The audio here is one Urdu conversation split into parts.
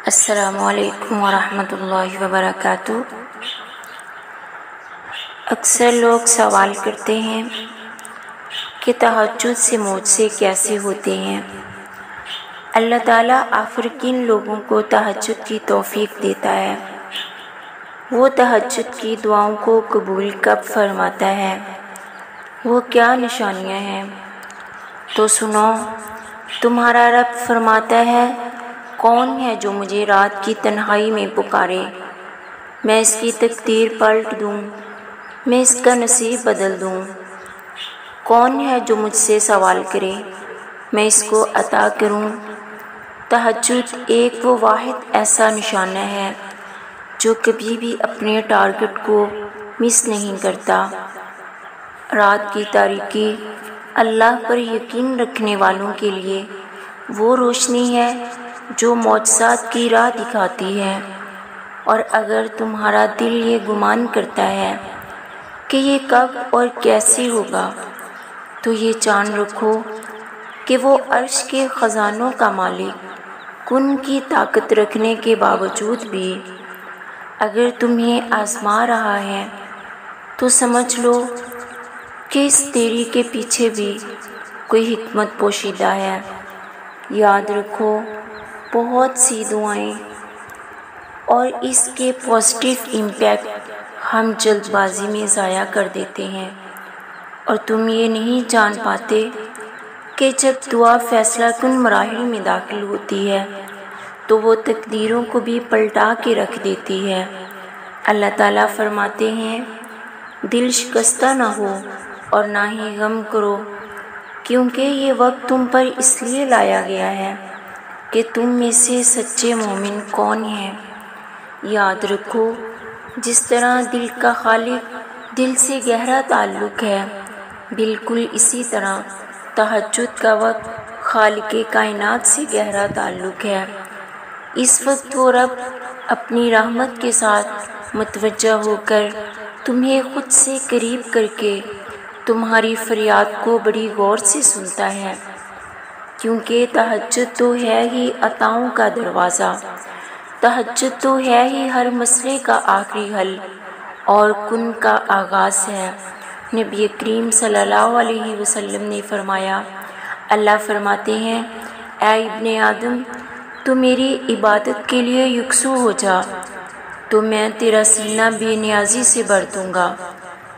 السلام علیکم ورحمۃ اللہ وبرکاتہ۔ اکثر لوگ سوال کرتے ہیں کہ تہجد سے موجزے کیسے ہوتے ہیں۔ اللہ تعالیٰ آخر کن لوگوں کو تہجد کی توفیق دیتا ہے؟ وہ تہجد کی دعاؤں کو قبول کب فرماتا ہے؟ وہ کیا نشانیاں ہیں؟ تو سنو، تمہارا رب فرماتا ہے، کون ہے جو مجھے رات کی تنہائی میں پکارے، میں اس کی تقدیر پلٹ دوں، میں اس کا نصیب بدل دوں۔ کون ہے جو مجھ سے سوال کرے، میں اس کو عطا کروں۔ تہجد ایک وہ واحد ایسا نشانہ ہے جو کبھی بھی اپنے ٹارگٹ کو مس نہیں کرتا۔ رات کی تاریکی اللہ پر یقین رکھنے والوں کے لیے وہ روشنی ہے جو معجزات کی راہ دکھاتی ہے، اور اگر تمہارا دل یہ گمان کرتا ہے کہ یہ کب اور کیسے ہوگا، تو یہ جان رکھو کہ وہ عرش کے خزانوں کا مالک کن کی طاقت رکھنے کے باوجود بھی اگر تمہیں آزما رہا ہے تو سمجھ لو کہ اس دیری کے پیچھے بھی کوئی حکمت پوشیدہ ہے۔ یاد رکھو، بہت سی دعائیں اور اس کے پازیٹیو امپیکٹ ہم جلد بازی میں ضائع کر دیتے ہیں، اور تم یہ نہیں جان پاتے کہ جب دعا فیصلہ کن مراحل میں داخل ہوتی ہے تو وہ تقدیروں کو بھی پلٹا کے رکھ دیتی ہے۔ اللہ تعالیٰ فرماتے ہیں، دل شکستہ نہ ہو اور نہ ہی غم کرو، کیونکہ یہ وقت تم پر اس لیے لایا گیا ہے کہ تم میں سے سچے مومن کون ہیں۔ یاد رکھو، جس طرح دل کا خالق دل سے گہرا تعلق ہے، بالکل اسی طرح تہجد کا وقت خالق کائنات سے گہرا تعلق ہے۔ اس وقت وہ رب اپنی رحمت کے ساتھ متوجہ ہو کر تمہیں خود سے قریب کر کے تمہاری فریاد کو بڑی غور سے سنتا ہے، کیونکہ تہجد تو ہے ہی عطاؤں کا دروازہ، تہجد تو ہے ہی ہر مسئلے کا آخری حل اور کن کا آغاز ہے۔ نبی کریم صلی اللہ علیہ وسلم نے فرمایا، اللہ فرماتے ہیں، اے ابن آدم، تو میری عبادت کے لیے یکسو ہو جا، تو میں تیرا سینہ بے نیازی سے بھر دوں گا،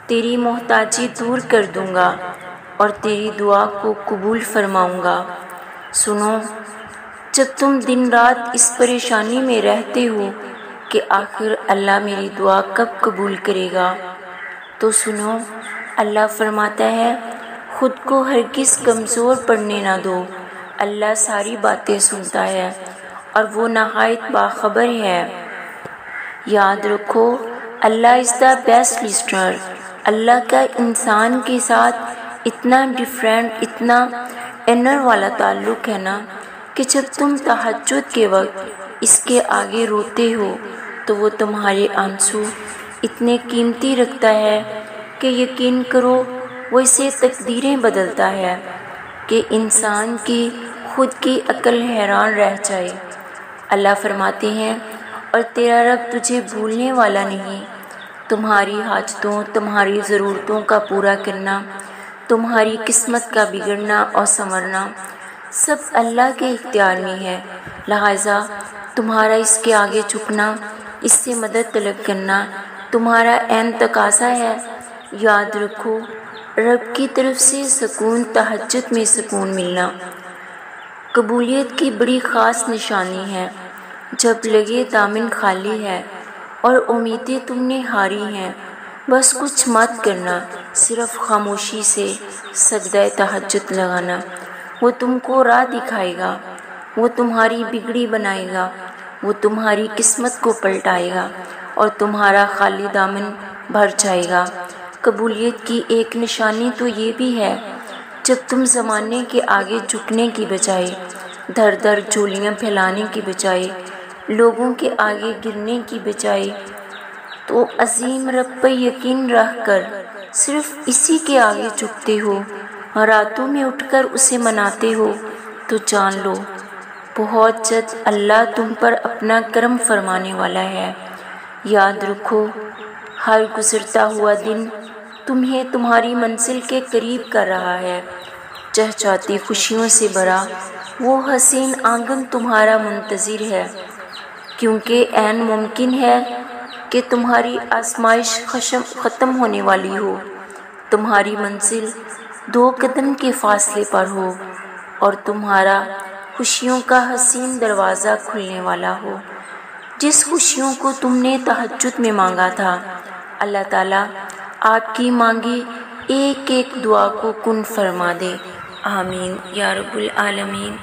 تیری محتاجی دور کر دوں گا اور تیری دعا کو قبول فرماؤں گا۔ سنو، جب تم دن رات اس پریشانی میں رہتے ہو کہ آخر اللہ میری دعا کب قبول کرے گا، تو سنو، اللہ فرماتا ہے، خود کو ہرگز کمزور پڑنے نہ دو، اللہ ساری باتیں سنتا ہے اور وہ نہایت باخبر ہے۔ یاد رکھو، اللہ از دا بیسٹ لسنر۔ اللہ کا انسان کے ساتھ اتنا ڈیفرنٹ، اتنا انر والا تعلق ہے نا، کہ جب تم تہجد کے وقت اس کے آگے روتے ہو تو وہ تمہارے آنسو اتنے قیمتی رکھتا ہے کہ یقین کرو وہ اسے تقدیریں بدلتا ہے کہ انسان کی خود کی عقل حیران رہ جائے۔ اللہ فرماتے ہیں، اور تیرا رب تجھے بھولنے والا نہیں، تمہاری حاجتوں، تمہاری ضرورتوں کا پورا کرنا، تمہاری قسمت کا بگڑنا اور سنورنا سب اللہ کے اختیار میں ہے، لہٰذا تمہارا اس کے آگے جھکنا، اس سے مدد طلب کرنا تمہارا عین تقاضا ہے۔ یاد رکھو، رب کی طرف سے سکون، تہجد میں سکون ملنا قبولیت کی بڑی خاص نشانی ہے۔ جب لگے دامن خالی ہے اور امیدیں تم نے ہاری ہیں، بس کچھ مت کرنا، صرف خاموشی سے سجدہ تہجد لگانا، وہ تم کو راہ دکھائے گا، وہ تمہاری بگڑی بنائے گا، وہ تمہاری قسمت کو پلٹائے گا اور تمہارا خالی دامن بھر جائے گا۔ قبولیت کی ایک نشانی تو یہ بھی ہے، جب تم زمانے کے آگے جھکنے کی بجائے، دھر دھر جھولیاں پھیلانے کی بجائے، لوگوں کے آگے گرنے کی بجائے، تو عظیم رب پر یقین رکھ کر صرف اسی کے آگے جھکتے ہو، راتوں میں اٹھ کر اسے مناتے ہو، تو جان لو بہت جلد اللہ تم پر اپنا کرم فرمانے والا ہے۔ یاد رکھو، ہر گزرتا ہوا دن تمہیں تمہاری منزل کے قریب کر رہا ہے۔ چہچہاتی خوشیوں سے بھرا وہ حسین آنگن تمہارا منتظر ہے، کیونکہ عین ممکن ہے کہ تمہاری آزمائش ختم ہونے والی ہو، تمہاری منزل 2 قدم کے فاصلے پر ہو اور تمہارا خوشیوں کا حسین دروازہ کھلنے والا ہو۔ جس خوشیوں کو تم نے تہجد میں مانگا تھا، اللہ تعالیٰ آپ کی مانگی ایک ایک دعا کو کن فرما دے۔ آمین یا رب العالمین۔